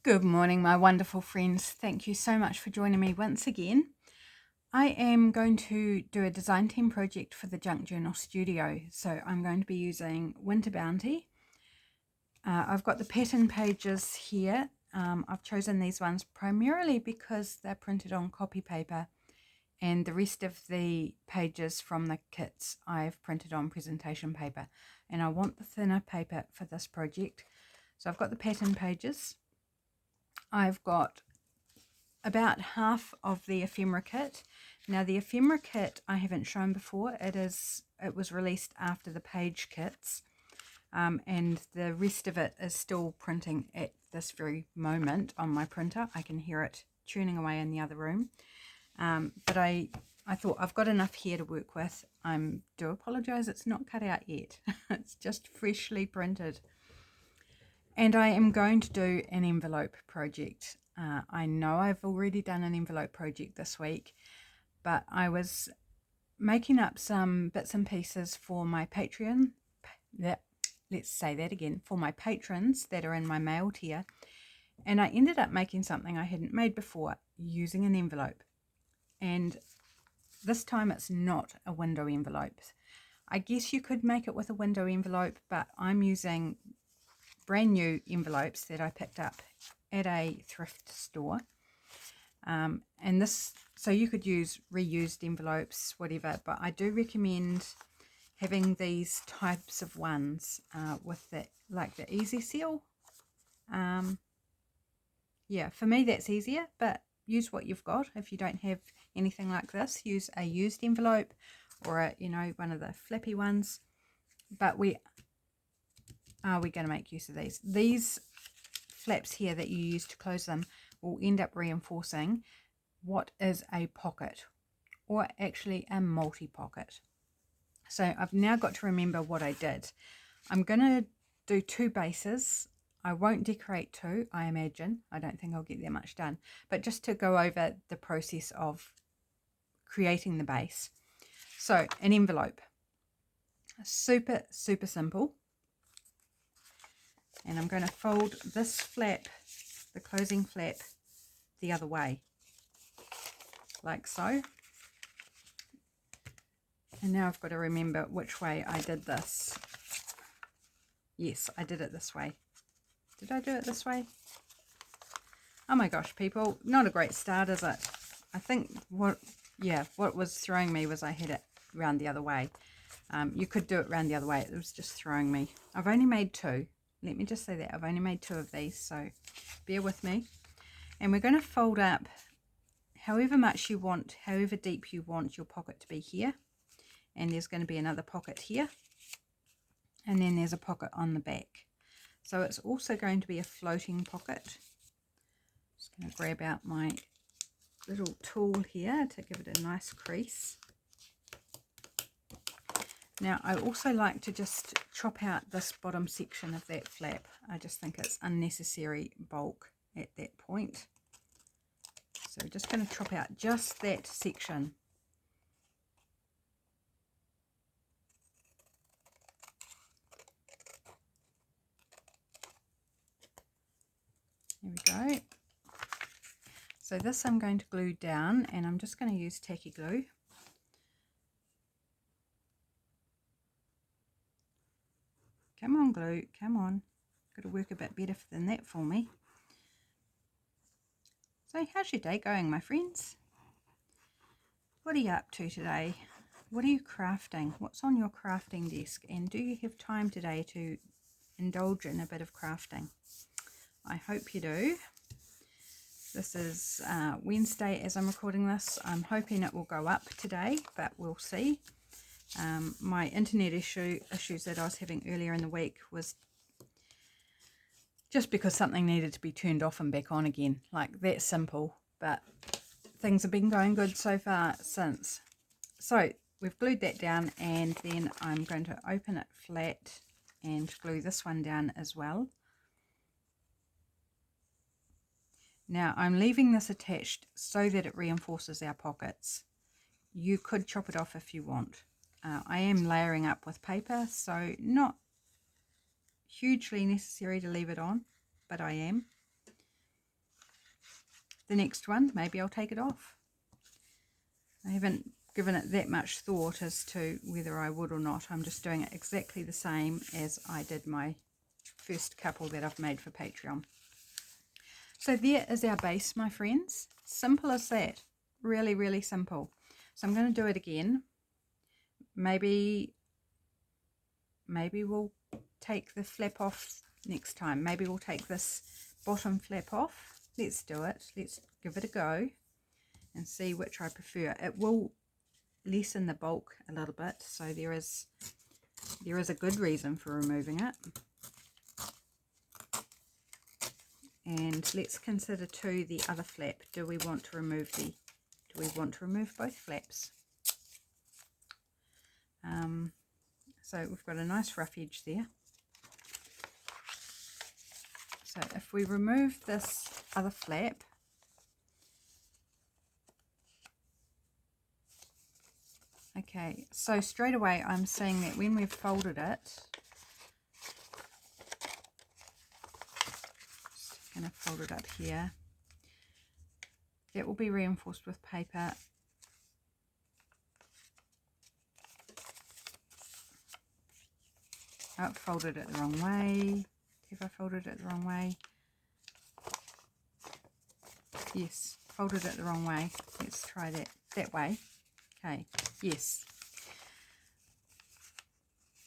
Good morning, my wonderful friends. Thank you so much for joining me once again. I am going to do a design team project for the Junk Journal Studio. So I'm going to be using Winter Bounty. I've got the pattern pages here. I've chosen these ones primarily because they're printed on copy paper, and the rest of the pages from the kits I've printed on presentation paper. And I want the thinner paper for this project. So I've got the pattern pages. I've got about half of the ephemera kit. Now the ephemera kit I haven't shown before. It was released after the page kits, and the rest of it is still printing at this very moment on my printer. I can hear it tuning away in the other room, but I thought I've got enough here to work with. I do apologize, it's not cut out yet. It's just freshly printed. And I am going to do an envelope project. I know I've already done an envelope project this week, but I was making up some bits and pieces for my Patreon. Let's say that again, for my patrons that are in my mail tier. And I ended up making something I hadn't made before using an envelope. And this time it's not a window envelope. I guess you could make it with a window envelope, but I'm using brand new envelopes that I picked up at a thrift store, and this, so you could use reused envelopes, whatever, but I do recommend having these types of ones with that, like the easy seal. Yeah, for me that's easier, but use what you've got. If you don't have anything like this, use a used envelope or a, one of the flappy ones. But we're going to make use of these flaps here that you use to close them will end up reinforcing what is a pocket, or actually a multi-pocket. So I've now got to remember what I did. I'm going to do 2 bases. I won't decorate 2, I imagine. I don't think I'll get that much done, but just to go over the process of creating the base. So an envelope, super simple. And I'm going to fold this flap, the closing flap, the other way, like so. And now I've got to remember which way I did this. Yes, I did it this way. Did I do it this way? Oh my gosh, people, not a great start, is it? I think what was throwing me was I had it round the other way. You could do it round the other way. It was just throwing me. I've only made 2. Let me just say that. I've only made 2 of these, so bear with me. And we're going to fold up however much you want, however deep you want your pocket to be here. And there's going to be another pocket here. And then there's a pocket on the back. So it's also going to be a floating pocket. Just going to grab out my little tool here to give it a nice crease. Now I also like to just chop out this bottom section of that flap. I just think it's unnecessary bulk at that point. So we're just going to chop out just that section. There we go. So this I'm going to glue down, and I'm just going to use tacky glue. Come on, glue, come on. Got to work a bit better than that for me. So how's your day going, my friends? What are you up to today? What are you crafting? What's on your crafting desk? And do you have time today to indulge in a bit of crafting? I hope you do. This is Wednesday as I'm recording this. I'm hoping it will go up today, but we'll see. My internet issues that I was having earlier in the week was just because something needed to be turned off and back on again. Like, that simple, but things have been going good so far since. So we've glued that down, and then I'm going to open it flat and glue this one down as well. Now I'm leaving this attached so that it reinforces our pockets. You could chop it off if you want. I am layering up with paper, so not hugely necessary to leave it on, but I am. the next one, maybe I'll take it off. I haven't given it that much thought as to whether I would or not. I'm just doing it exactly the same as I did my first couple that I've made for Patreon. So there is our base, my friends. Simple as that. Really, really simple. So I'm going to do it again. Maybe we'll take the flap off next time. Maybe we'll take this bottom flap off. Let's do it. Let's give it a go and see which I prefer. It will lessen the bulk a little bit, so there is a good reason for removing it. And let's consider too the other flap. Do we want to remove both flaps? So we've got a nice rough edge there. So if we remove this other flap, okay, so straight away I'm seeing that when we've folded it, just going to fold it up here, that will be reinforced with paper. Oh, I've folded it the wrong way. Have I folded it the wrong way? Yes, folded it the wrong way. Let's try that way. Okay, yes.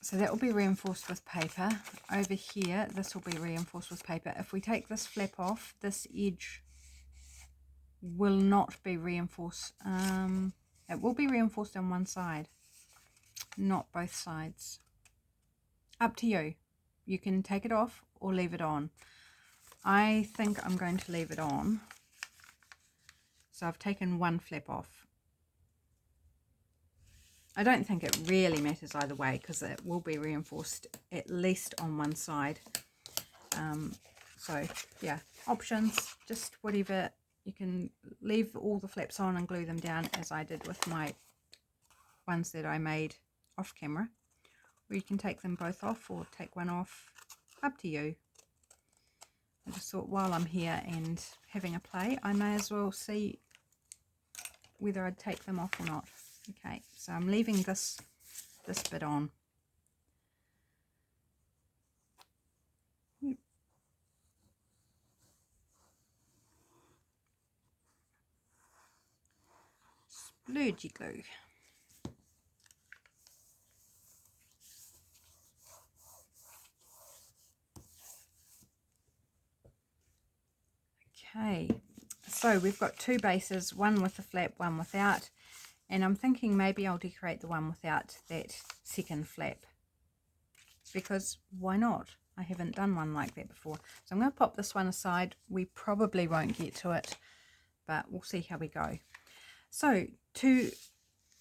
So that will be reinforced with paper. Over here, this will be reinforced with paper. If we take this flap off, this edge will not be reinforced. It will be reinforced on one side, not both sides. Up to you. You can take it off or leave it on. I think I'm going to leave it on. So I've taken one flap off. I don't think it really matters either way because it will be reinforced at least on one side. So yeah, options, just whatever. You can leave all the flaps on and glue them down as I did with my ones that I made off camera. Or you can take them both off or take one off, up to you. I just thought while I'm here and having a play, I may as well see whether I'd take them off or not. Okay, so I'm leaving this bit on. Splurgy glue. Okay, so we've got two bases, one with the flap, one without, and I'm thinking maybe I'll decorate the one without that second flap, because why not? I haven't done one like that before. So I'm going to pop this one aside. We probably won't get to it, but we'll see how we go. So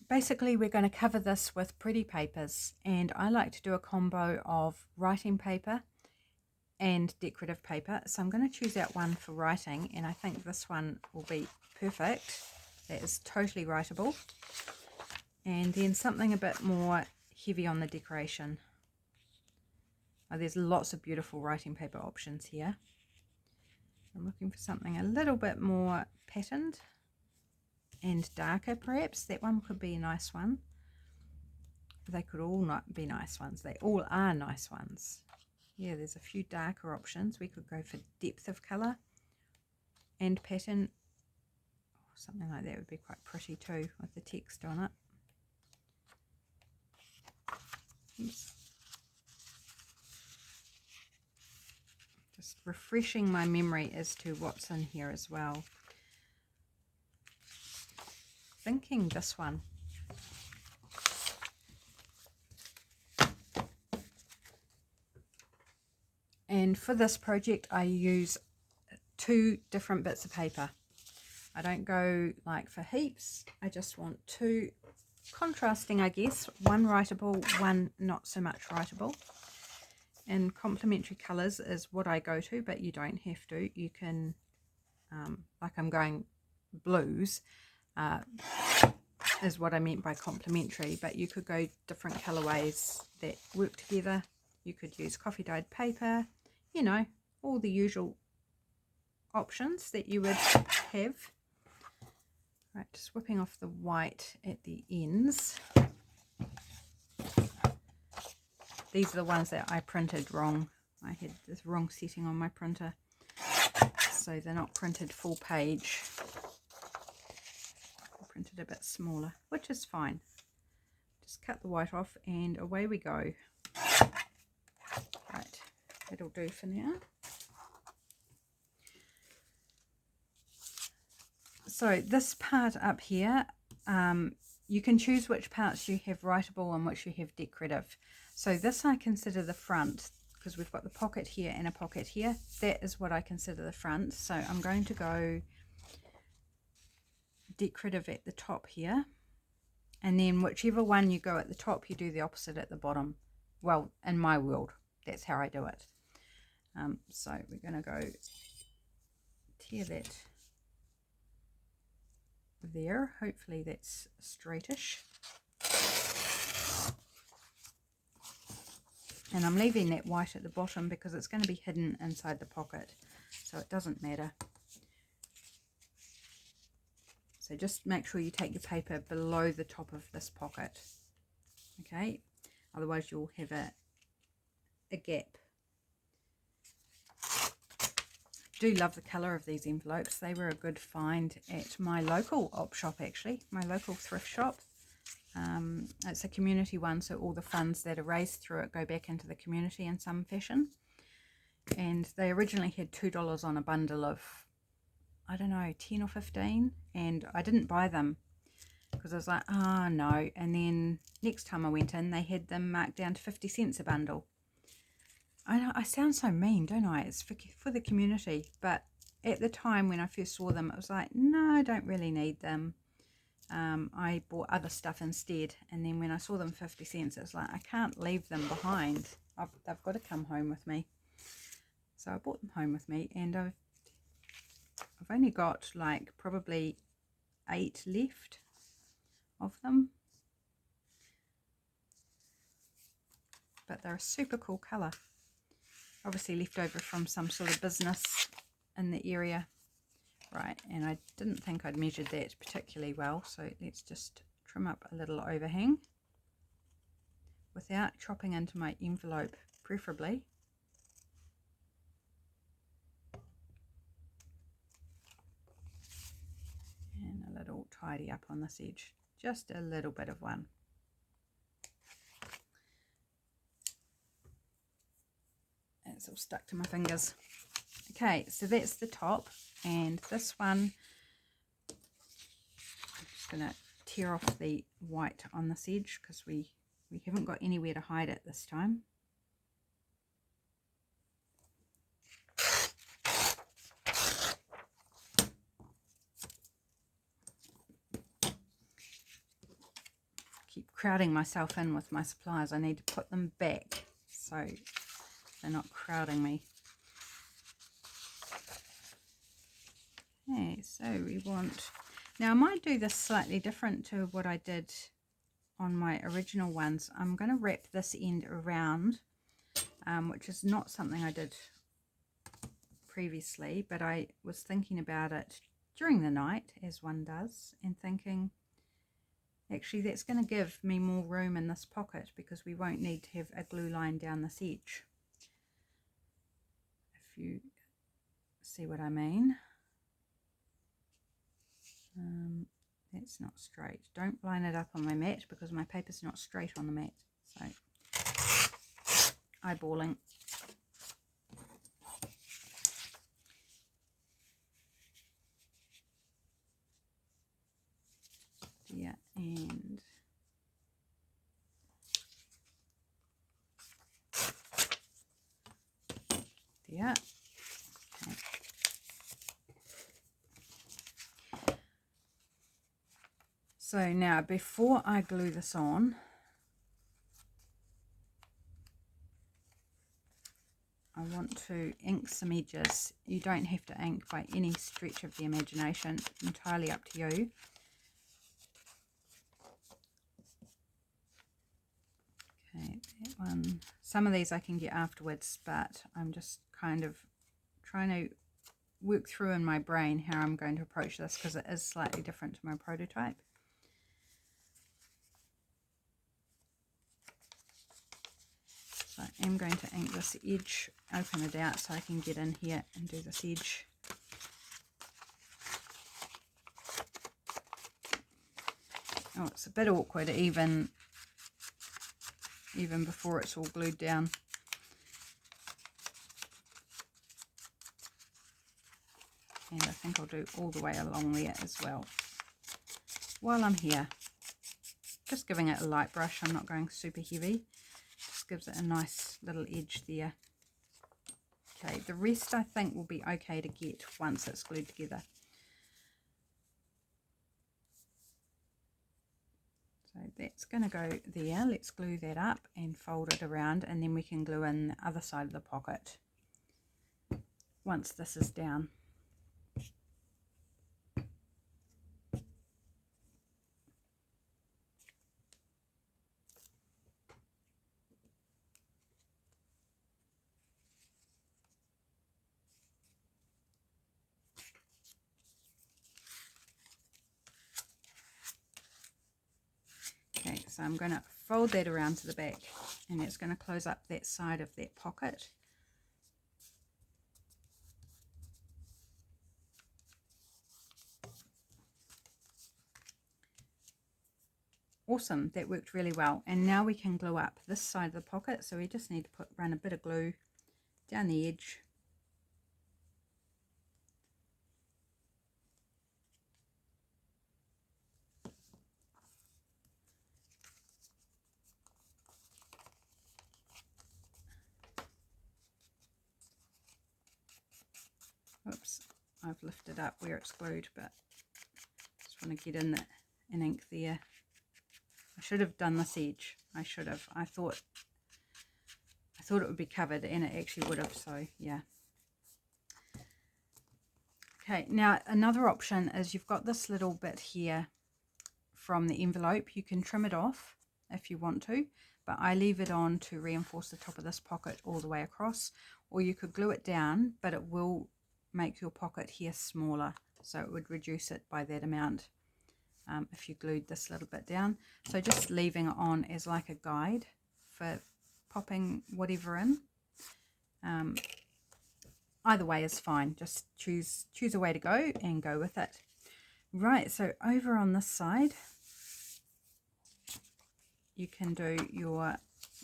basically we're going to cover this with pretty papers, and I like to do a combo of writing paper and decorative paper. So I'm going to choose out one for writing, and I think this one will be perfect. That is totally writable. And then something a bit more heavy on the decoration. Oh, there's lots of beautiful writing paper options here. I'm looking for something a little bit more patterned and darker perhaps. That one could be a nice one. They could all not be nice ones. They all are nice ones. Yeah, there's a few darker options. We could go for depth of colour and pattern. Something like that would be quite pretty too with the text on it. Oops. Just refreshing my memory as to what's in here as well. Thinking this one. And for this project I use two different bits of paper. I don't go like for heaps. I just want two contrasting, I guess. One writable, one not so much writable. And complementary colours is what I go to, but you don't have to. You can, like I'm going blues, is what I meant by complementary, but you could go different colourways that work together. You could use coffee dyed paper, you know, all the usual options that you would have. Right, just whipping off the white at the ends. These are the ones that I printed wrong. I had this wrong setting on my printer, so they're not printed full page. I printed a bit smaller, which is fine. Just cut the white off and away we go. Right, that'll do for now. So this part up here, you can choose which parts you have writable and which you have decorative. So this I consider the front, because we've got the pocket here and a pocket here. That is what I consider the front. So I'm going to go decorative at the top here, and then whichever one you go at the top, you do the opposite at the bottom. Well, in my world, that's how I do it. So we're going to go tear that there. Hopefully that's straightish. And I'm leaving that white at the bottom because it's going to be hidden inside the pocket, so it doesn't matter. So just make sure you take your paper below the top of this pocket, okay? Otherwise you'll have a gap. Do love the colour of these envelopes. They were a good find at my local op shop, actually, my local thrift shop. It's a community one, so all the funds that are raised through it go back into the community in some fashion. And they originally had $2 on a bundle of, I don't know, 10 or 15, and I didn't buy them because I was like, oh no. And then next time I went in, they had them marked down to 50 cents a bundle. I know I sound so mean, don't I? It's for the community, but at the time when I first saw them, it was like, no, I don't really need them. I bought other stuff instead, and then when I saw them 50 cents, it was like, I can't leave them behind. They've got to come home with me. So I brought them home with me, and I've only got like probably 8 left of them, but they're a super cool colour. Obviously left over from some sort of business in the area. Right, and I didn't think I'd measured that particularly well, so let's just trim up a little overhang without chopping into my envelope, preferably. And a little tidy up on this edge, just a little bit of one. It's all stuck to my fingers. Okay, so that's the top, and this one, I'm just going to tear off the white on this edge because we haven't got anywhere to hide it this time. Keep crowding myself in with my supplies. I need to put them back so they're not crowding me. Okay, so we want, now I might do this slightly different to what I did on my original ones. I'm going to wrap this end around, which is not something I did previously, but I was thinking about it during the night, as one does, and thinking, actually that's going to give me more room in this pocket because we won't need to have a glue line down this edge, if you see what I mean. That's not straight. Don't line it up on my mat because my paper's not straight on the mat. So, eyeballing. Yeah, and yeah. Okay. So now, before I glue this on, I want to ink some edges. You don't have to ink by any stretch of the imagination, entirely up to you. Okay, that one. Some of these I can get afterwards, but I'm just kind of trying to work through in my brain how I'm going to approach this, because it is slightly different to my prototype. So I am going to ink this edge, open it out so I can get in here and do this edge. Oh, it's a bit awkward even before it's all glued down. And I think I'll do all the way along there as well. While I'm here, just giving it a light brush, I'm not going super heavy. Just gives it a nice little edge there. Okay, the rest I think will be okay to get once it's glued together. So that's going to go there. Let's glue that up and fold it around, and then we can glue in the other side of the pocket once this is down. Okay, so I'm going to fold that around to the back, and it's going to close up that side of that pocket. Awesome, that worked really well. And now we can glue up this side of the pocket, so we just need to run a bit of glue down the edge. Oops, I've lifted up where it's glued, but just want to get in that and ink there. I should have done this edge. I should have. I thought it would be covered, and it actually would have, so yeah. Okay, now another option is you've got this little bit here from the envelope. You can trim it off if you want to, but I leave it on to reinforce the top of this pocket all the way across, or you could glue it down, but it will make your pocket here smaller, so it would reduce it by that amount if you glued this little bit down. So just leaving it on as like a guide for popping whatever in. Either way is fine, just choose a way to go and go with it. Right, so over on this side you can do your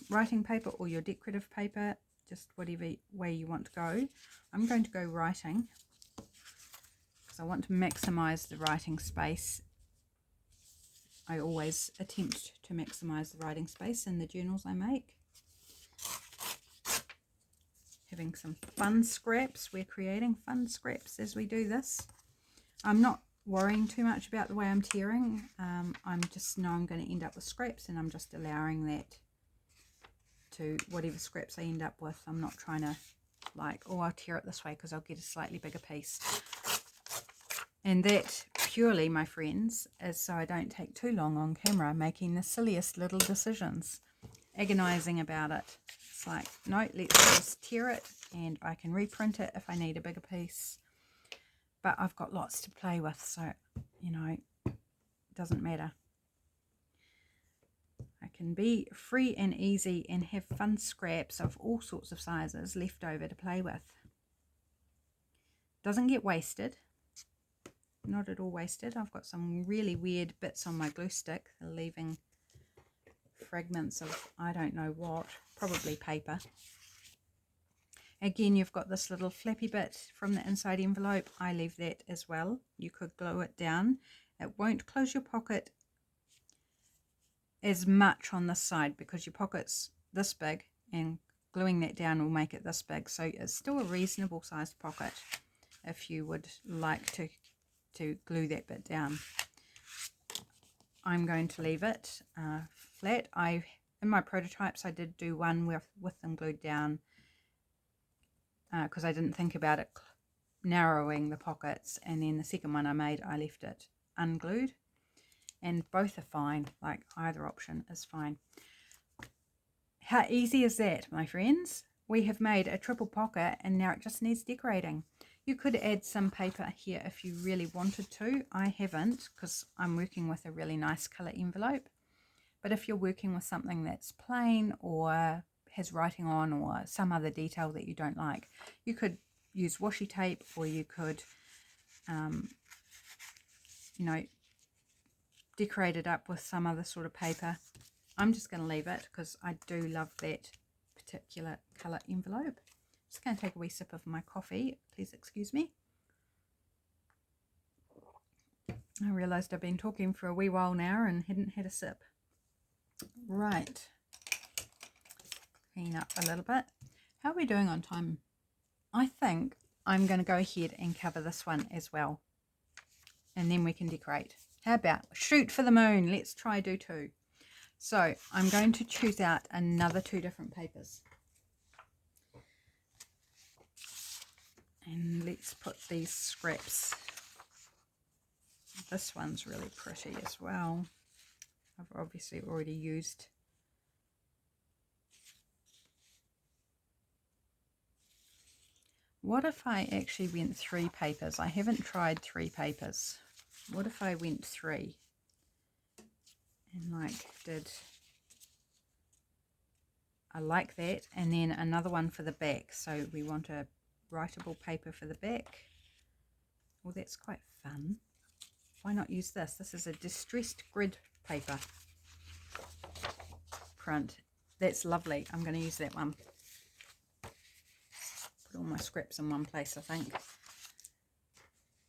writing paper or your decorative paper, just whatever way you want to go. I'm going to go writing because I want to maximize the writing space. I always attempt to maximize the writing space in the journals I make. Having some fun scraps. We're creating fun scraps as we do this. I'm not worrying too much about the way I'm tearing. I'm just know I'm going to end up with scraps, and I'm just allowing that to whatever scraps I end up with. I'm not trying to like, oh, I'll tear it this way because I'll get a slightly bigger piece. And that purely, my friends, is so I don't take too long on camera making the silliest little decisions, agonizing about it. It's like, no, let's just tear it, and I can reprint it if I need a bigger piece. But I've got lots to play with, so, you know, it doesn't matter. I can be free and easy and have fun scraps of all sorts of sizes left over to play with. Doesn't get wasted. Not at all wasted. I've got some really weird bits on my glue stick, leaving fragments of I don't know what, probably paper. Again, you've got this little flappy bit from the inside envelope. I leave that as well. You could glue it down. It won't close your pocket as much on this side because your pocket's this big, and gluing that down will make it this big. So it's still a reasonable sized pocket if you would like to glue that bit down. I'm going to leave it flat. In my prototypes I did do one with them glued down because I didn't think about it narrowing the pockets, and then the second one I made I left it unglued, and both are fine. Like, either option is fine. How easy is that, my friends? We have made a triple pocket, and now it just needs decorating. You could add some paper here if you really wanted to. I haven't because I'm working with a really nice colour envelope. But if you're working with something that's plain or has writing on or some other detail that you don't like, you could use washi tape, or you could, you know, decorate it up with some other sort of paper. I'm just going to leave it because I do love that particular colour envelope. Just going to take a wee sip of my coffee. Please excuse me. I realised I've been talking for a wee while now and hadn't had a sip. Right. Clean up a little bit. How are we doing on time? I think I'm going to go ahead and cover this one as well. And then we can decorate. How about shoot for the moon? Let's try do 2. So I'm going to choose out another 2 different papers. And let's put these scraps. This one's really pretty as well. I've obviously already used. What if I actually went 3 papers? I haven't tried 3 papers. What if I went 3 and I like that, and then another one for the back. So we want a writable paper for the back. Well, that's quite fun. Why not use this? This is a distressed grid paper print. That's lovely. I'm going to use that one. Put all my scraps in one place, I think,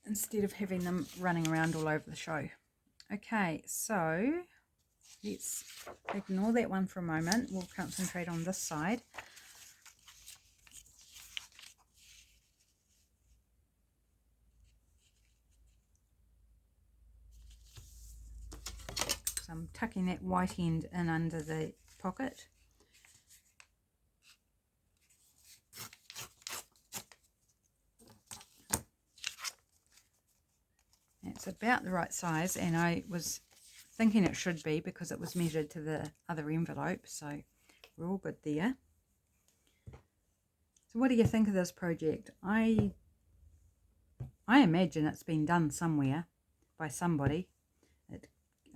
instead of having them running around all over the show. Okay, so let's ignore that one for a moment. We'll concentrate on this side. So I'm tucking that white end in under the pocket. It's about the right size, and I was thinking it should be because it was measured to the other envelope, so we're all good there. So what do you think of this project? I imagine it's been done somewhere by somebody.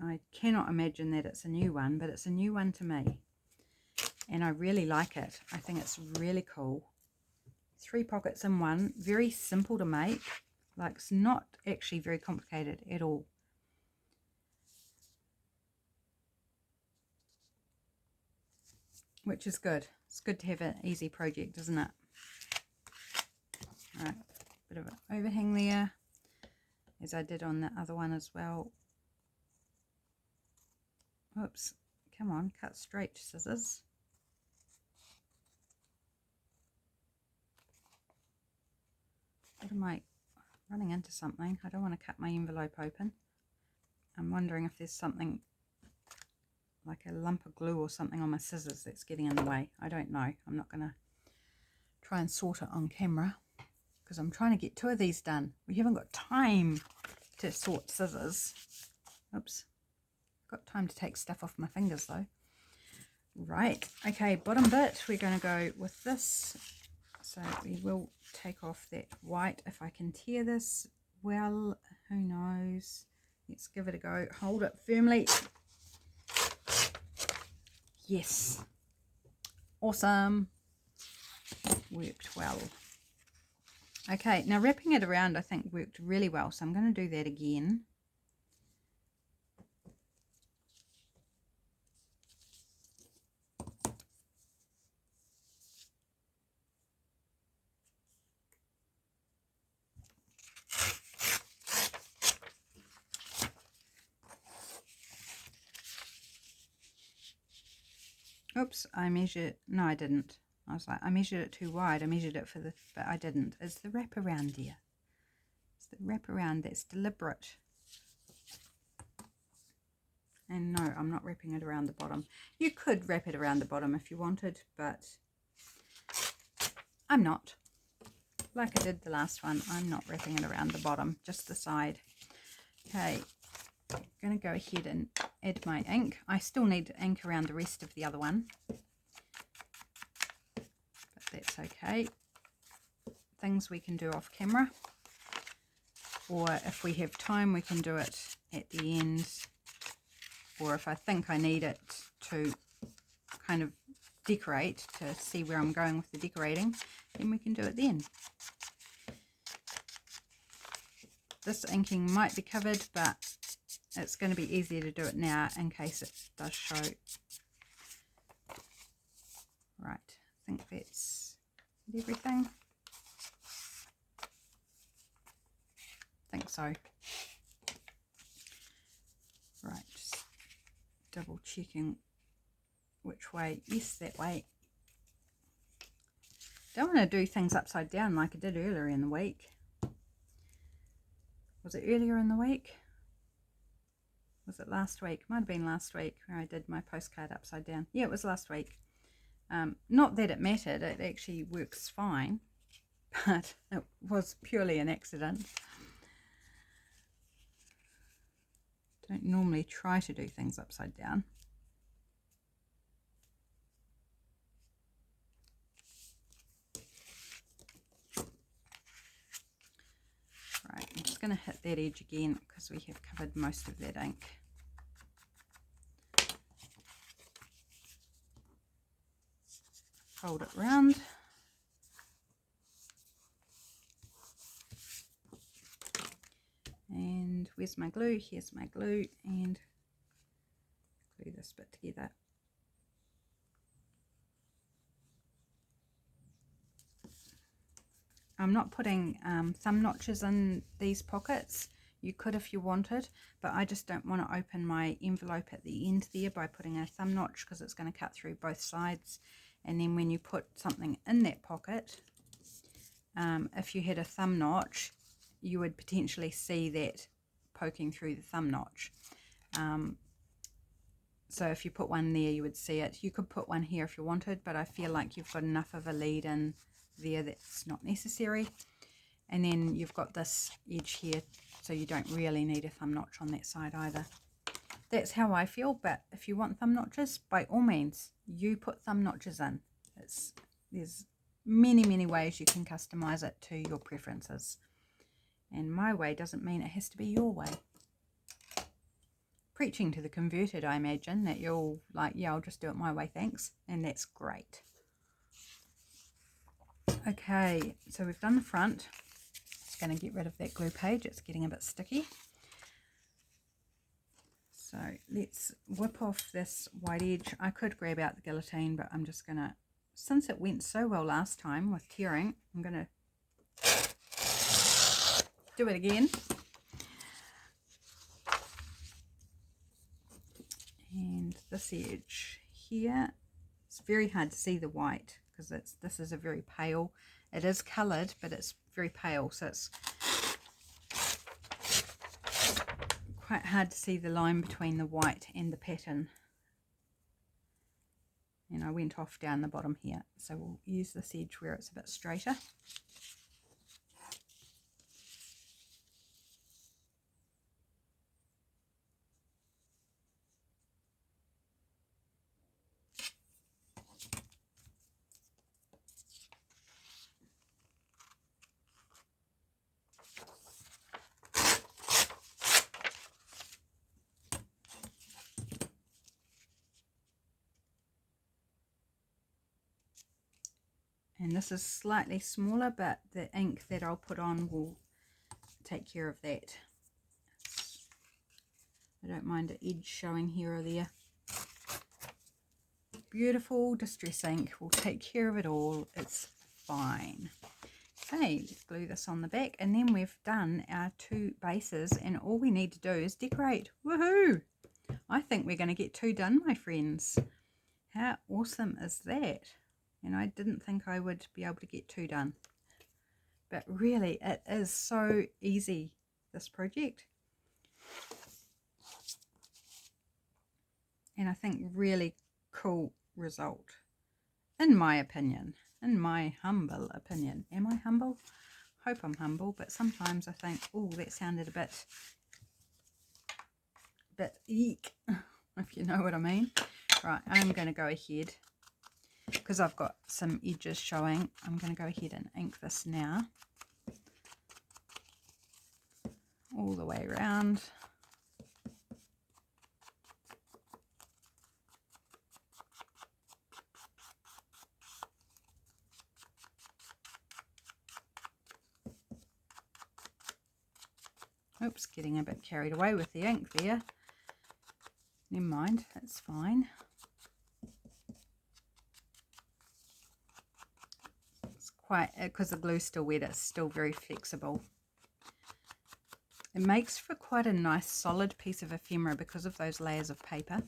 I cannot imagine that it's a new one, but it's a new one to me, and I really like it. I think it's really cool. 3 pockets in one, very simple to make. Like, it's not actually very complicated at all. Which is good. It's good to have an easy project, isn't it? All right, bit of an overhang there, as I did on the other one as well. Oops, come on, cut straight, scissors. What am I running into something? I don't want to cut my envelope open. I'm wondering if there's something like a lump of glue or something on my scissors that's getting in the way. I don't know. I'm not going to try and sort it on camera because I'm trying to get 2 of these done. We haven't got time to sort scissors. Oops. Got time to take stuff off my fingers though. Right. Okay, bottom bit. We're going to go with this. So we will take off that white. If I can tear this well, who knows. Let's give it a go. Hold it firmly. Yes. Awesome. Worked well. Okay, now wrapping it around I think worked really well, so I'm going to do that again. Oops, I measured, no I didn't. I was like, I measured it too wide. I measured it for the, but I didn't. It's the wraparound, dear. It's the wraparound that's deliberate. And no, I'm not wrapping it around the bottom. You could wrap it around the bottom if you wanted, but I'm not. Like I did the last one, I'm not wrapping it around the bottom, just the side. Okay, I'm going to go ahead and add my ink. I still need ink around the rest of the other one, but that's okay. things we can do off camera, or if we have time we can do it at the end, or if I think I need it to kind of decorate to see where I'm going with the decorating, then we can do it then. This inking might be covered, but it's going to be easier to do it now in case it does show. Right, I think that's everything. I think so. Right, just double checking which way. Yes, that way. Don't want to do things upside down like I did earlier in the week. Was it earlier in the week? Was it last week? Might have been last week where I did my postcard upside down. Yeah, it was last week. Not that it mattered, it actually works fine, but it was purely an accident. Don't normally try to do things upside down. Right, I'm just going to hit that edge again because we have covered most of that ink. Fold it round. And where's my glue? Here's my glue, and glue this bit together. I'm not putting thumb notches in these pockets. You could if you wanted, but I just don't want to open my envelope at the end there by putting a thumb notch because it's going to cut through both sides. And then when you put something in that pocket, if you had a thumb notch, you would potentially see that poking through the thumb notch. So if you put one there, you would see it. You could put one here if you wanted, but I feel like you've got enough of a lead in there that's not necessary. And then you've got this edge here, so you don't really need a thumb notch on that side either. That's how I feel, but if you want thumb notches, by all means, you put thumb notches in. There's many ways you can customize it to your preferences. And my way doesn't mean it has to be your way. Preaching to the converted, I imagine, that you're all like, yeah, I'll just do it my way, thanks. And that's great. Okay, so we've done the front. Just going to get rid of that glue page. It's getting a bit sticky. So let's whip off this white edge. I could grab out the guillotine, but I'm just going to, since it went so well last time with tearing, I'm going to do it again. And this edge here, it's very hard to see the white because this is a very pale, it is coloured, but it's very pale, so it's quite hard to see the line between the white and the pattern. And I went off down the bottom here, so we'll use this edge where it's a bit straighter. And this is slightly smaller, but the ink that I'll put on will take care of that. I don't mind an edge showing here or there. Beautiful distress ink will take care of it all. It's fine. Okay, let's glue this on the back, and then we've done our two bases, and all we need to do is decorate. Woohoo! I think we're going to get two done, my friends. How awesome is that? And I didn't think I would be able to get two done. But really, it is so easy, this project. And I think really cool result, in my opinion, in my humble opinion. Am I humble? Hope I'm humble, but sometimes I think, oh, that sounded a bit eek, if you know what I mean. Right, I'm going to go ahead because I've got some edges showing, I'm going to go ahead and ink this now all the way around. Oops, getting a bit carried away with the ink there. Never mind, that's fine. It's quite, because the glue's still wet, it's still very flexible. It makes for quite a nice solid piece of ephemera because of those layers of paper.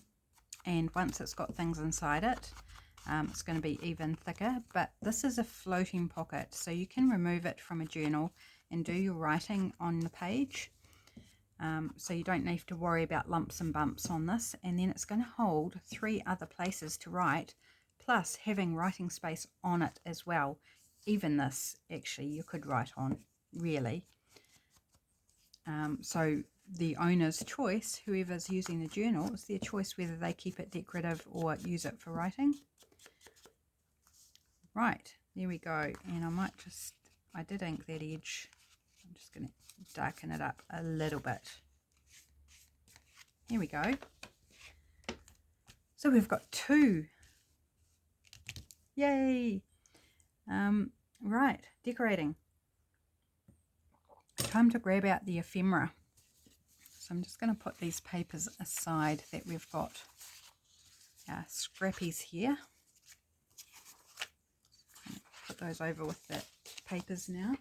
And once it's got things inside it, it's going to be even thicker. But this is a floating pocket, so you can remove it from a journal and do your writing on the page. So you don't need to worry about lumps and bumps on this. And then it's going to hold 3 other places to write, plus having writing space on it as well. Even this, actually, you could write on, really. So the owner's choice, whoever's using the journal, it's their choice whether they keep it decorative or use it for writing. Right, there we go. And I might just, I did ink that edge. I'm just going to darken it up a little bit. Here we go. So we've got 2. Yay! Right, decorating. Time to grab out the ephemera. So I'm just going to put these papers aside that we've got scrappies here. Put those over with the papers now.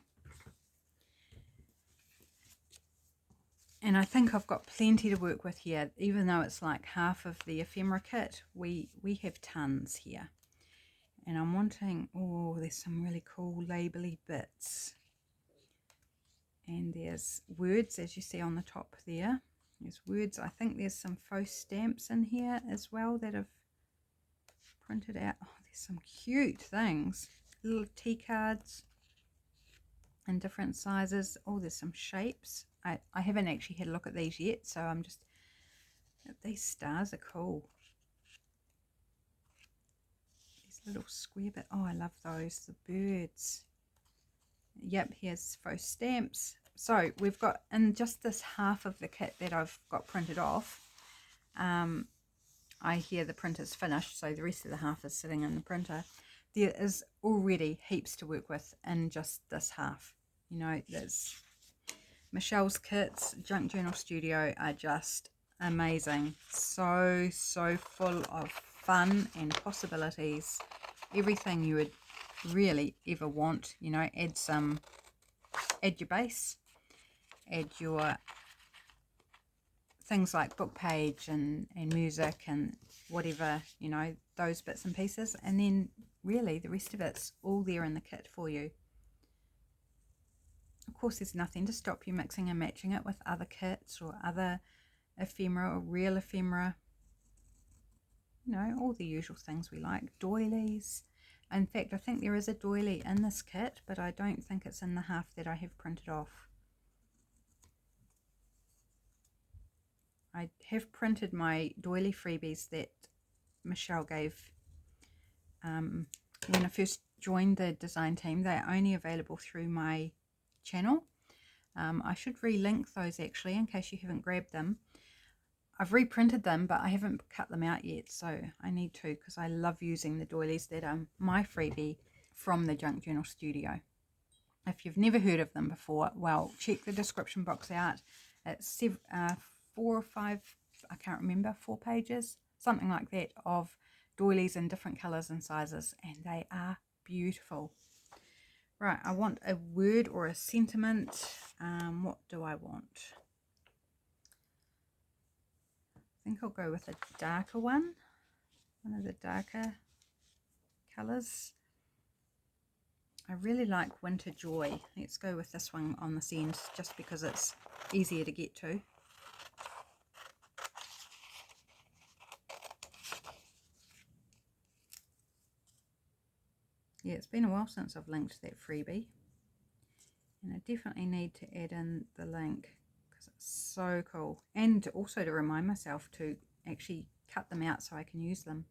And I think I've got plenty to work with here. Even though it's like half of the ephemera kit, we have tons here. And I'm wanting, oh, there's some really cool labely bits. And there's words, as you see on the top there. There's words. I think there's some faux stamps in here as well that I've printed out. Oh, there's some cute things. Little tea cards in different sizes. Oh, there's some shapes. I haven't actually had a look at these yet, so I'm just... These stars are cool. These little square bit. Oh, I love those. The birds. Yep, here's faux stamps. So we've got, in just this half of the kit that I've got printed off, I hear the printer's finished, so the rest of the half is sitting in the printer. There is already heaps to work with in just this half. You know, there's Michelle's kits, Junk Journal Studio are just amazing. So full of fun and possibilities. Everything you would really ever want. You know, add your base, add your things like book page and music and whatever, you know, those bits and pieces, and then really the rest of it's all there in the kit for you. Of course, there's nothing to stop you mixing and matching it with other kits or other ephemera or real ephemera, you know, all the usual things we like. Doilies. In fact, I think there is a doily in this kit, but I don't think it's in the half that I have printed off. I have printed my doily freebies that Michelle gave when I first joined the design team. They're only available through my channel. I should relink those actually in case you haven't grabbed them. I've reprinted them, but I haven't cut them out yet, so I need to, because I love using the doilies that are my freebie from the Junk Journal Studio. If you've never heard of them before, well, check the description box out. It's 4 or 5, I can't remember, 4 pages, something like that, of doilies in different colours and sizes, and they are beautiful. Right, I want a word or a sentiment. What do I want? I think I'll go with a darker one of the darker colours. I really like Winter Joy. Let's go with this one on this end, just because it's easier to get to. Yeah, it's been a while since I've linked that freebie, and I definitely need to add in the link because it's so cool, and also to remind myself to actually cut them out so I can use them,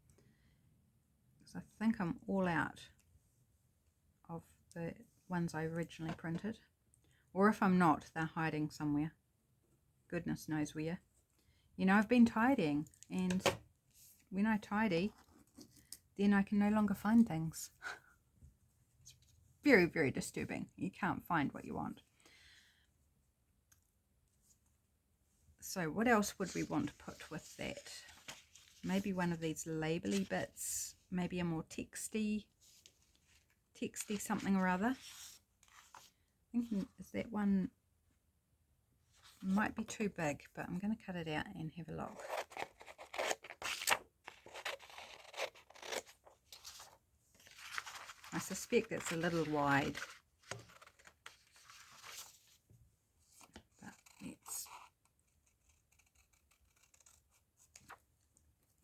because because I think I'm all out of the ones I originally printed. Or if I'm not, they're hiding somewhere. Goodness knows where. You know, I've been tidying, and when I tidy, then I can no longer find things. It's very, very disturbing. You can't find what you want. So what else would we want to put with that? Maybe one of these labely bits, maybe a more texty something or other. Thinking, is that one might be too big, but I'm going to cut it out and have a look. I suspect it's a little wide, but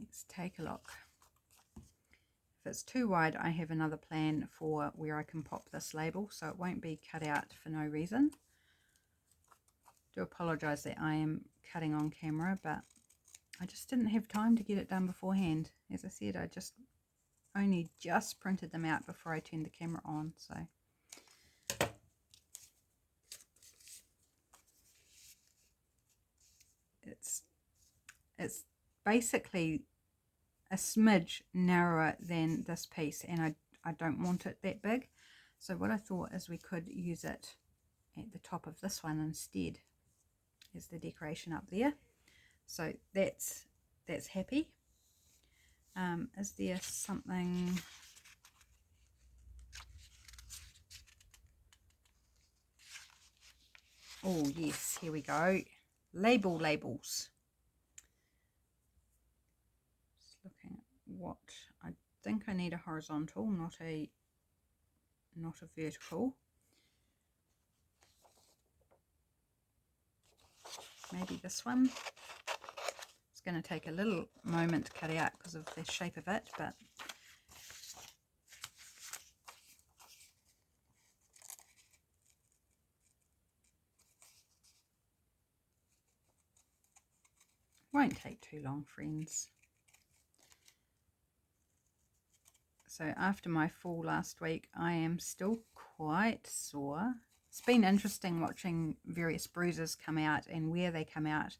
let's take a look. If it's too wide, I have another plan for where I can pop this label, so it won't be cut out for no reason. Do apologise that I am cutting on camera, but I just didn't have time to get it done beforehand. As I said, I only just printed them out before I turned the camera on, so it's basically a smidge narrower than this piece, and I don't want it that big. So what I thought is we could use it at the top of this one instead as the decoration up there. So that's happy. Is there something? Oh yes, here we go. Labels. Just looking at what I think I need a horizontal, not a vertical. Maybe this one. It's going to take a little moment to cut out because of the shape of it, but won't take too long, friends. So after my fall last week, I am still quite sore. It's been interesting watching various bruises come out and where they come out,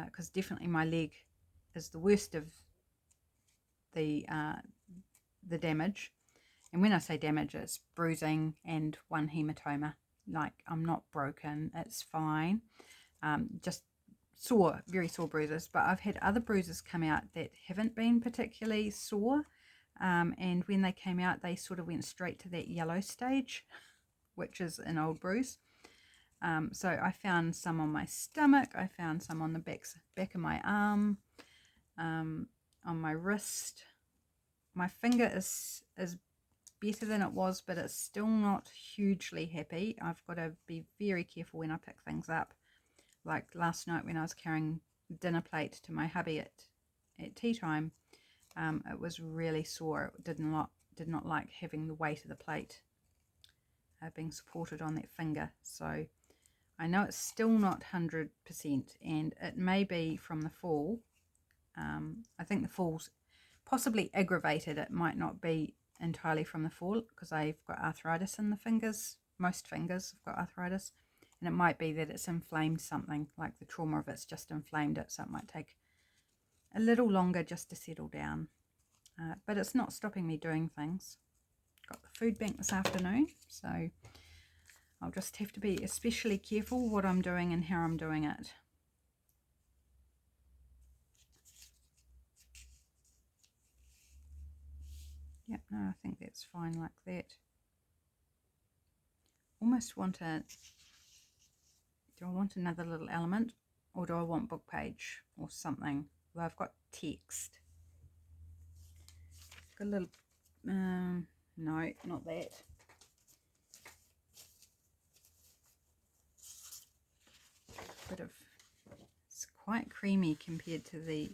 because definitely my leg is the worst of the damage. And when I say damage, it's bruising and one hematoma. Like, I'm not broken, it's fine. Just sore, very sore bruises. But I've had other bruises come out that haven't been particularly sore. And when they came out, they sort of went straight to that yellow stage, which is an old bruise. So I found some on my stomach, I found some on the back of my arm, on my wrist. My finger is better than it was, but it's still not hugely happy. I've got to be very careful when I pick things up. Like last night when I was carrying dinner plate to my hubby at tea time, it was really sore. It did not like having the weight of the plate being supported on that finger. So I know it's still not 100%, and it may be from the fall. I think the fall's possibly aggravated. It might not be entirely from the fall because I've got arthritis in the fingers. Most fingers have got arthritis, and it might be that it's inflamed something, like the trauma of it's just inflamed it, so it might take a little longer just to settle down. But it's not stopping me doing things. Got the food bank this afternoon, so I'll just have to be especially careful what I'm doing and how I'm doing it. Yep, no, I think that's fine like that. Almost want do I want another little element, or do I want book page or something? Well, I've got text. Got a little, no, not that. Bit of, it's quite creamy compared to the,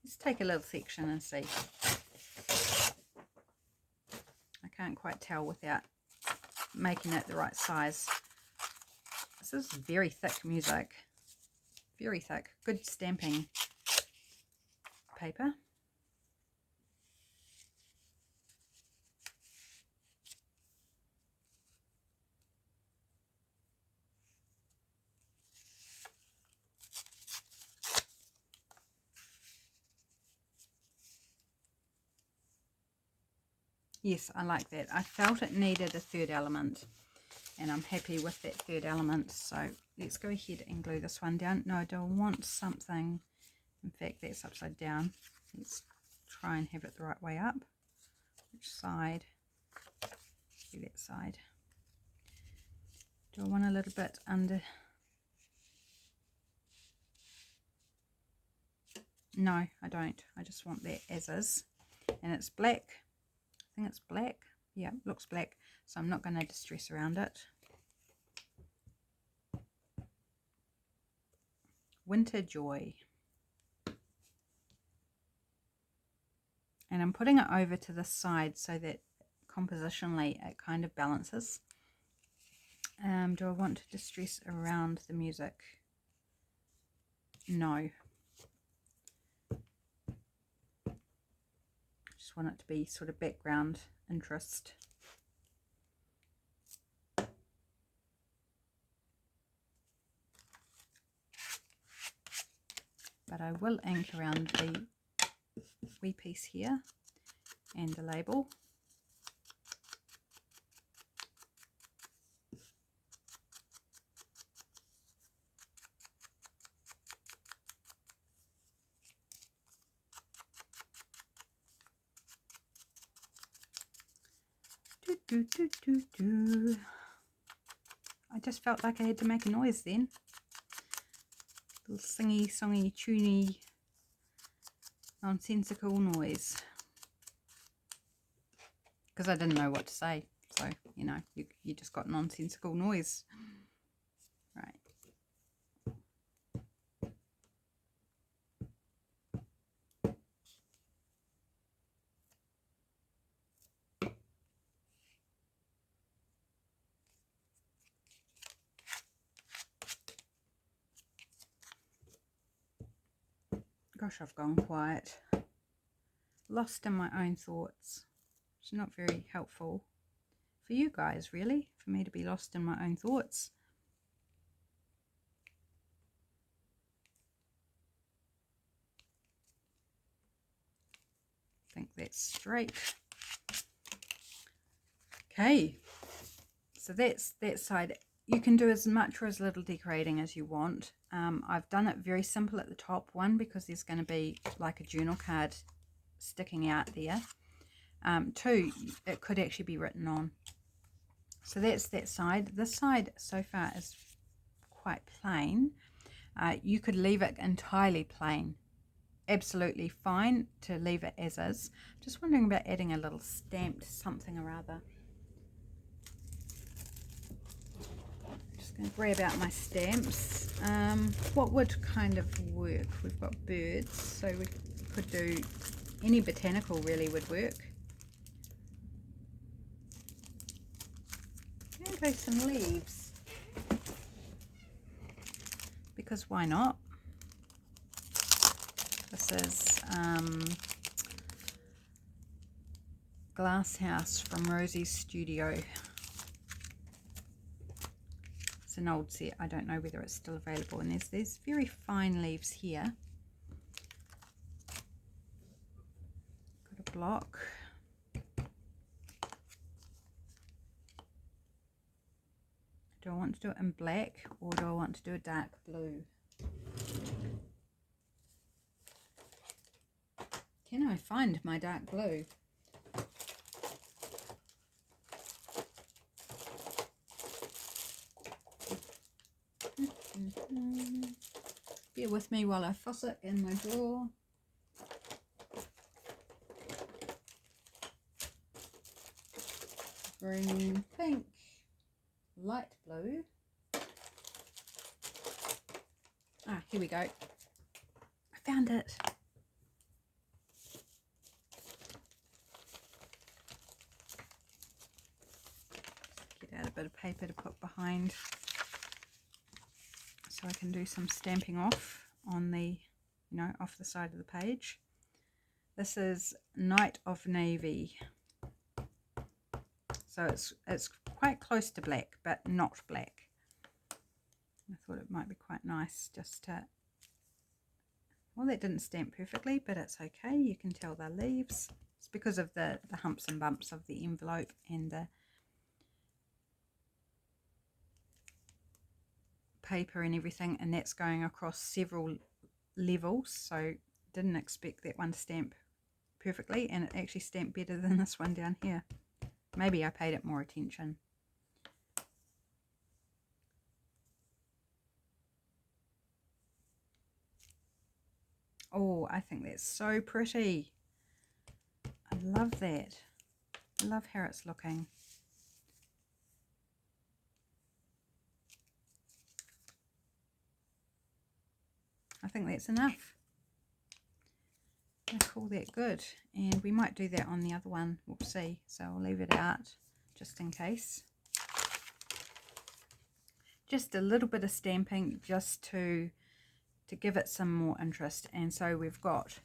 let's take a little section and see. I can't quite tell without making it the right size. This is very thick music, very thick, good stamping paper. Yes, I like that. I felt it needed a third element, and I'm happy with that third element. So let's go ahead and glue this one down. No, do I want something? In fact, that's upside down. Let's try and have it the right way up. Which side? Do that side. Do I want a little bit under? No, I don't. I just want that as is. And it's black. I think it's black. Yeah, it looks black. So I'm not going to distress around it. Winter Joy. And I'm putting it over to this side so that compositionally it kind of balances. Do I want to distress around the music? No. Just want it to be sort of background interest. But I will ink around the wee piece here and the label. I just felt like I had to make a noise then. Little singy, songy, tuney, nonsensical noise. Because I didn't know what to say. So, you know, you just got nonsensical noise. Right. Gosh, I've gone quiet. Lost in my own thoughts. It's not very helpful for you guys, really, for me to be lost in my own thoughts. I think that's straight. Okay, so that's that side. You can do as much or as little decorating as you want. I've done it very simple at the top, one, because there's going to be like a journal card sticking out there. Two, it could actually be written on. So that's that side. This side so far is quite plain. You could leave it entirely plain. Absolutely fine to leave it as is. Just wondering about adding a little stamped something or other. Just going to grab out my stamps. What would kind of work? We've got birds, so we could do any botanical really would work. And go some leaves, because why not? This is Glass House from Rosie's Studio. It's an old set. I don't know whether it's still available. And there's these very fine leaves here. Got a block. Do I want to do it in black or do I want to do a dark blue? Can I find my dark blue? Bear with me while I fuss it in my drawer. Green, pink, light blue. Ah, here we go. I found it. Get out a bit of paper to put behind, so I can do some stamping off on the, off the side of the page. This is Night of Navy. So it's quite close to black, but not black. I thought it might be quite nice just to, well, that didn't stamp perfectly, but it's okay. You can tell they're leaves. It's because of the humps and bumps of the envelope and the paper and everything, and that's going across several levels, so didn't expect that one to stamp perfectly, and it actually stamped better than this one down here. Maybe I paid it more attention. Oh, I think that's so pretty. I love that. I love how it's looking. I think that's enough. I call that good, and we might do that on the other one. We'll see, so I'll leave it out just in case. Just a little bit of stamping just to give it some more interest. And so we've got,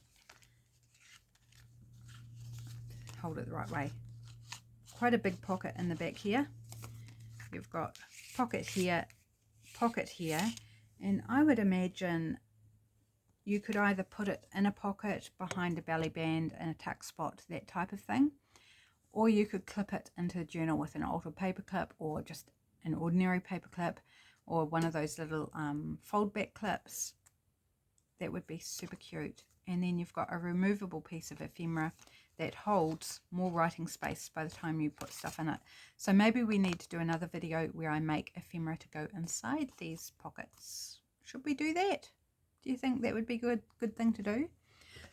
hold it the right way, quite a big pocket in the back here. You've got pocket here, and I would imagine you could either put it in a pocket, behind a belly band, in a tuck spot, that type of thing, or you could clip it into the journal with an altered paper clip, or just an ordinary paper clip, or one of those little fold back clips. That would be super cute. And then you've got a removable piece of ephemera that holds more writing space by the time you put stuff in it. So maybe we need to do another video where I make ephemera to go inside these pockets. Should we do that? Do you think that would be a good thing to do?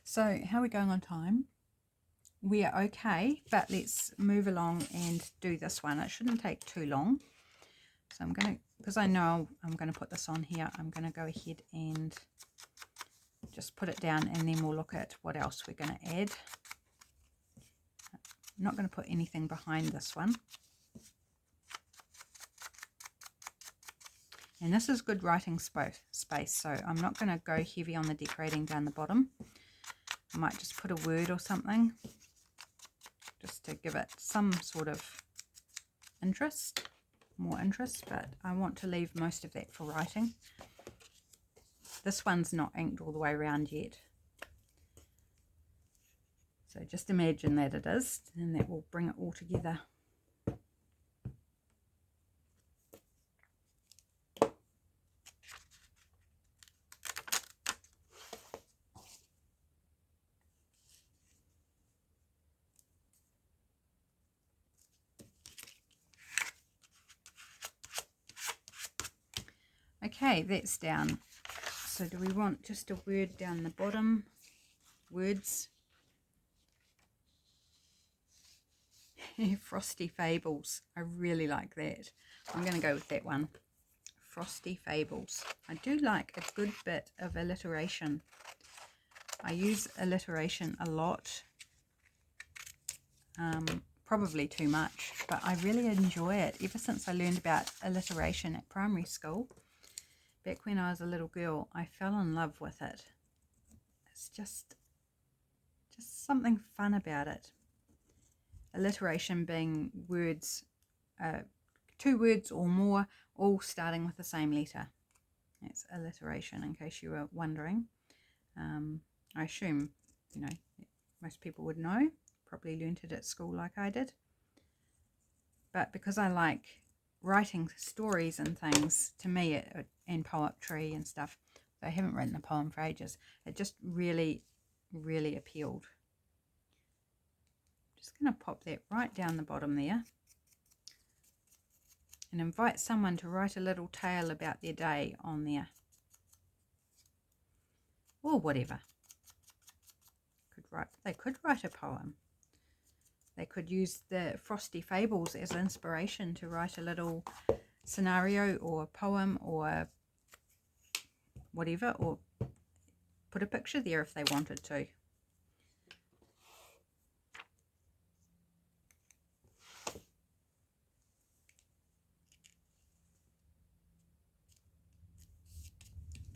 So how are we going on time? We are okay, but let's move along and do this one. It shouldn't take too long. So I'm going to, because I know I'm going to put this on here, I'm going to go ahead and just put it down, and then we'll look at what else we're going to add. I'm not going to put anything behind this one. And this is good writing space, so I'm not going to go heavy on the decorating down the bottom. I might just put a word or something, just to give it some sort of interest, more interest, but I want to leave most of that for writing. This one's not inked all the way around yet. So just imagine that it is, and that will bring it all together. Okay, that's down. So do we want just a word down the bottom? Words. Frosty Fables. I really like that. I'm going to go with that one. Frosty Fables. I do like a good bit of alliteration. I use alliteration a lot. Probably too much, but I really enjoy it. Ever since I learned about alliteration at primary school, back when I was a little girl, I fell in love with it. It's just something fun about it. Alliteration being words, 2 words or more, all starting with the same letter. That's alliteration, in case you were wondering. I assume, you know, most people would know. Probably learnt it at school like I did. But because I like writing stories and things, to me, and poetry and stuff, though I haven't written a poem for ages, it just really, really appealed. Just going to pop that right down the bottom there, and invite someone to write a little tale about their day on there, or whatever. They could write a poem. They could use the Frosty Fables as inspiration to write a little scenario or poem or whatever, or put a picture there if they wanted to.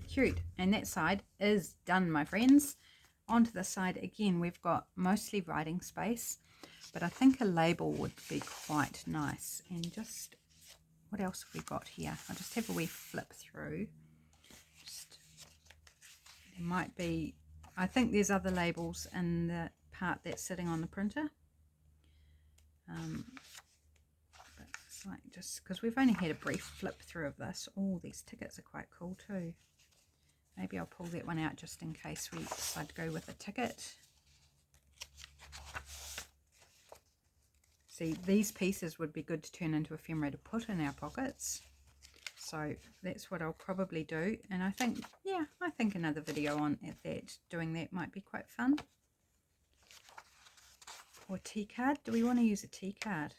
Cute. And that side is done, my friends. Onto the side again, we've got mostly writing space, but I think a label would be quite nice. And just, what else have we got here? I'll just have a wee flip through. There might be, I think there's other labels in the part that's sitting on the printer. But it's like, just because we've only had a brief flip through of this. Oh, these tickets are quite cool too. Maybe I'll pull that one out just in case we decide to go with a ticket. See, these pieces would be good to turn into ephemera to put in our pockets. So that's what I'll probably do. And I think, yeah, I think another video on that, doing that might be quite fun. Or tea card. Do we want to use a tea card?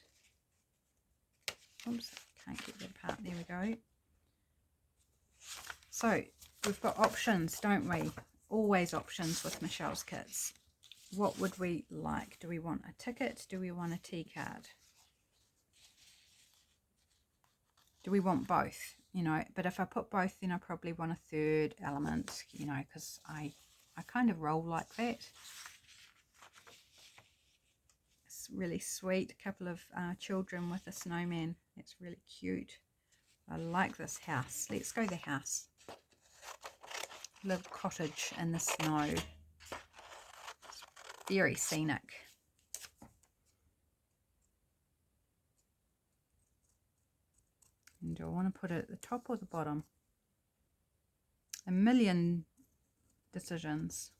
Oops, can't get that apart. There we go. So we've got options, don't we? Always options with Michelle's kits. What would we like? Do we want a ticket? Do we want a tea card? Do we want both? You know, but if I put both, then I probably want a third element, you know, because I kind of roll like that. It's really sweet. A couple of children with a snowman. It's really cute. I like this house. Let's go the house. Little cottage in the snow. It's very scenic. And do I want to put it at the top or the bottom? A million decisions.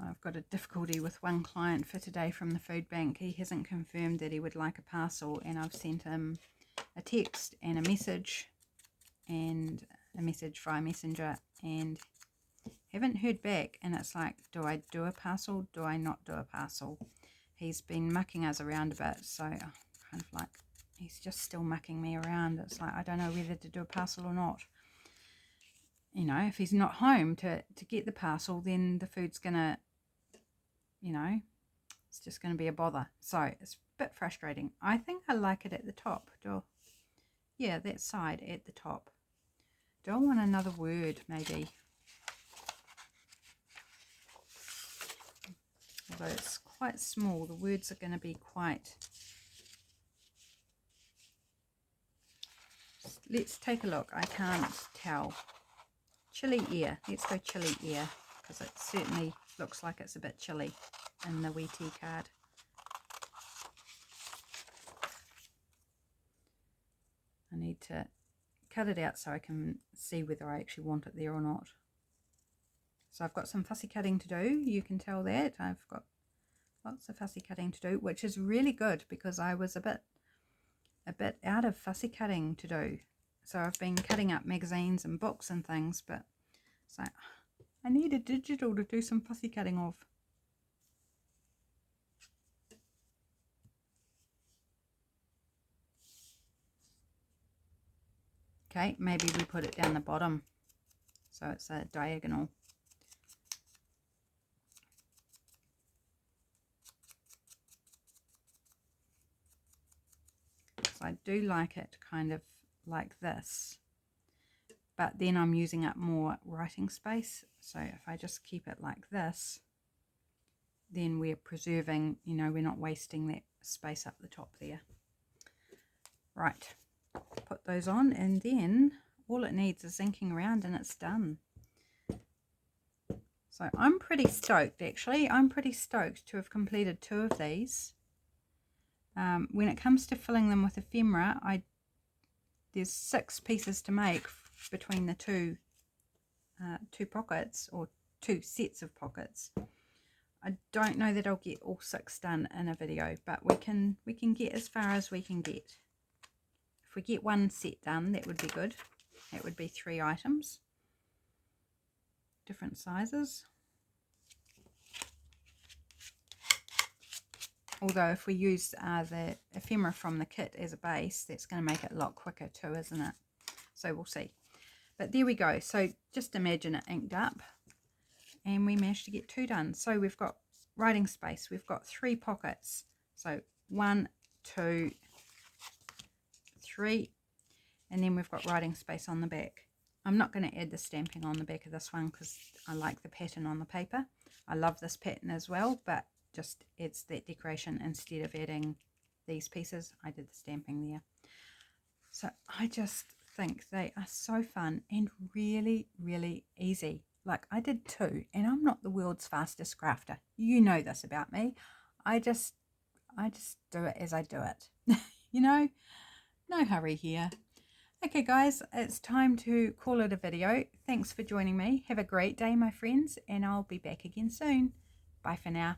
I've got a difficulty with one client for today from the food bank. He hasn't confirmed that he would like a parcel, and I've sent him a text and a message via messenger, and haven't heard back. And it's like, do I do a parcel? Do I not do a parcel? He's been mucking us around a bit, so kind of like he's just still mucking me around. It's like I don't know whether to do a parcel or not. You know, if he's not home to get the parcel, then the food's gonna, you know, it's just going to be a bother. So it's a bit frustrating. I think I like it at the top. Yeah, that side at the top. Do I want another word maybe? Although it's quite small, the words are going to be quite... Let's take a look. I can't tell. Chilly air. Let's go chilly air, because it certainly looks like it's a bit chilly in the wee tea card. I need to cut it out so I can see whether I actually want it there or not. So I've got some fussy cutting to do. You can tell that I've got lots of fussy cutting to do, which is really good because I was a bit out of fussy cutting to do. So I've been cutting up magazines and books and things, but it's like I need a digital to do some fussy cutting of. Okay, maybe we put it down the bottom so it's a diagonal. So I do like it kind of like this, but then I'm using up more writing space. So if I just keep it like this, then we're preserving, you know, we're not wasting that space up the top there. Right, put those on, and then all it needs is inking around and it's done. So I'm pretty stoked, actually. I'm pretty stoked to have completed 2 of these. When it comes to filling them with ephemera, there's 6 pieces to make between the two pockets, or 2 sets of pockets. I don't know that I'll get all 6 done in a video, but we can get as far as we can get. If we get 1 set done, that would be good. That would be 3 items, different sizes. Although if we use the ephemera from the kit as a base, that's going to make it a lot quicker too, isn't it? So we'll see. But there we go. So just imagine it inked up, and we managed to get 2 done. So we've got writing space. We've got 3 pockets. So 1, 2, 3, and then we've got writing space on the back. I'm not going to add the stamping on the back of this one because I like the pattern on the paper. I love this pattern as well, but just adds that decoration instead of adding these pieces. I did the stamping there. So I just think they are so fun and really, really easy. Like, I did 2, and I'm not the world's fastest crafter. You know this about me. I just do it as I do it. You know, no hurry here. Okay guys, it's time to call it a video. Thanks for joining me. Have a great day, my friends, and I'll be back again soon. Bye for now.